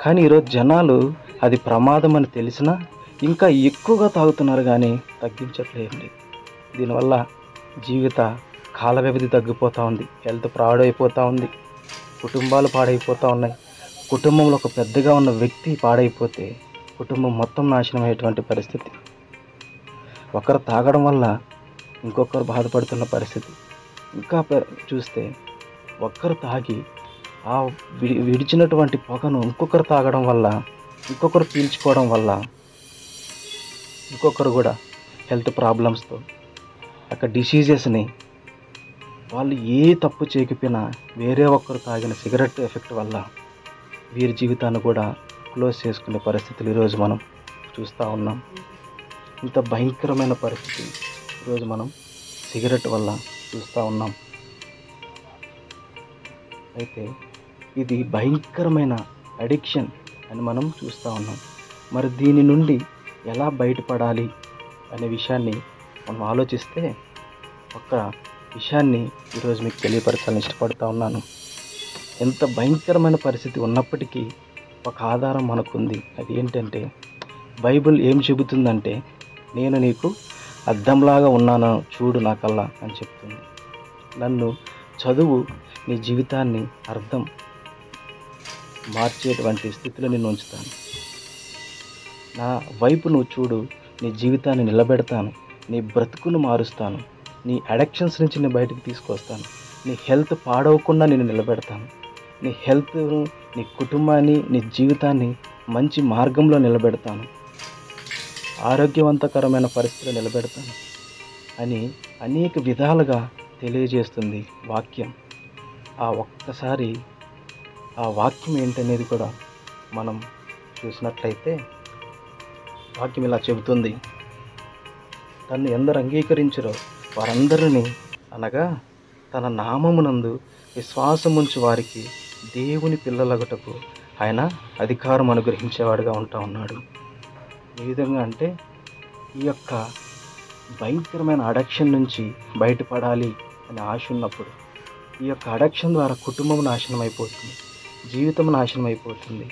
కానీ ఈరోజు జనాలు అది ప్రమాదం అని తెలిసినా ఇంకా ఎక్కువగా తాగుతున్నారు కానీ తగ్గించట్లేదండి. దీనివల్ల జీవిత కాల వ్యవధి తగ్గిపోతూ ఉంది, హెల్త్ పాడైపోతూ ఉంది, కుటుంబాలు పాడైపోతూ ఉన్నాయి. కుటుంబంలో ఒక పెద్దగా ఉన్న వ్యక్తి పాడైపోతే కుటుంబం మొత్తం నాశనం అయ్యేటువంటి పరిస్థితి. ఒకరు తాగడం వల్ల ఇంకొకరు బాధపడుతున్న పరిస్థితి. ఇంకా చూస్తే ఒక్కరు తాగి ఆ విడిచినటువంటి పొగను ఇంకొకరు తాగడం వల్ల, ఇంకొకరు పీల్చుకోవడం వల్ల ఇంకొకరు కూడా హెల్త్ ప్రాబ్లమ్స్తో అక్కడ డిసీజెస్ని, వాళ్ళు ఏ తప్పు చేయకపోయినా వేరే ఒక్కరు తాగిన సిగరెట్ ఎఫెక్ట్ వల్ల వీరి జీవితాన్ని కూడా క్లోజ్ చేసుకునే పరిస్థితులు ఈరోజు మనం చూస్తూ ఉన్నాం. ఇంత భయంకరమైన పరిస్థితి ఈరోజు మనం సిగరెట్ వల్ల చూస్తూ ఉన్నాం. అయితే ఇది భయంకరమైన అడిక్షన్ అని మనం చూస్తూ ఉన్నాం. మరి దీని నుండి ఎలా బయటపడాలి అనే విషయాన్ని మనం ఆలోచిస్తే ఒక విషయాన్ని ఈరోజు మీకు తెలియపరచాలని ఇష్టపడుతూ ఉన్నాను. ఎంత భయంకరమైన పరిస్థితి ఉన్నప్పటికీ ఒక ఆధారం మనకుంది. అది ఏంటంటే బైబిల్ ఏం చెబుతుందంటే, నేను నీకు అద్దంలాగా ఉన్నాను చూడు నా కల్లా అని చెప్తుంది. నన్ను చదువు, నీ జీవితాన్ని అర్థం మార్చేటువంటి స్థితిలో నిన్ను ఉంచుతాను. నా వైపు నువ్వు చూడు, నీ జీవితాన్ని నిలబెడతాను, నీ బ్రతుకును మారుస్తాను, నీ అడిక్షన్స్ నుంచి నేను బయటకు తీసుకొస్తాను, నీ హెల్త్ పాడవకుండా నేను నిలబెడతాను, నీ హెల్త్, నీ కుటుంబాన్ని, నీ జీవితాన్ని మంచి మార్గంలో నిలబెడతాను, ఆరోగ్యవంతకరమైన పరిస్థితిలో నిలబెడతాను అని అనేక విధాలుగా తెలియజేస్తుంది వాక్యం. ఒక్కసారి ఆ వాక్యం ఏంటనేది కూడా మనం చూసినట్లయితే వాక్యం ఇలా చెబుతుంది, తన్ను ఎందరు అంగీకరించరో వారందరినీ, అనగా తన నామమునందు విశ్వాసముంచు వారికి దేవుని పిల్లలగుటకు ఆయన అధికారం అనుగ్రహించేవాడుగా ఉంటా ఉన్నాడు. ఏ విధంగా అంటే, ఈ యొక్క భయంకరమైన అడక్షన్ నుంచి బయటపడాలి అనే ఆశ ఉన్నప్పుడు, ఈ యొక్క అడక్షన్ ద్వారా కుటుంబం నాశనం అయిపోతుంది, జీవితం నాశనం అయిపోతుంది,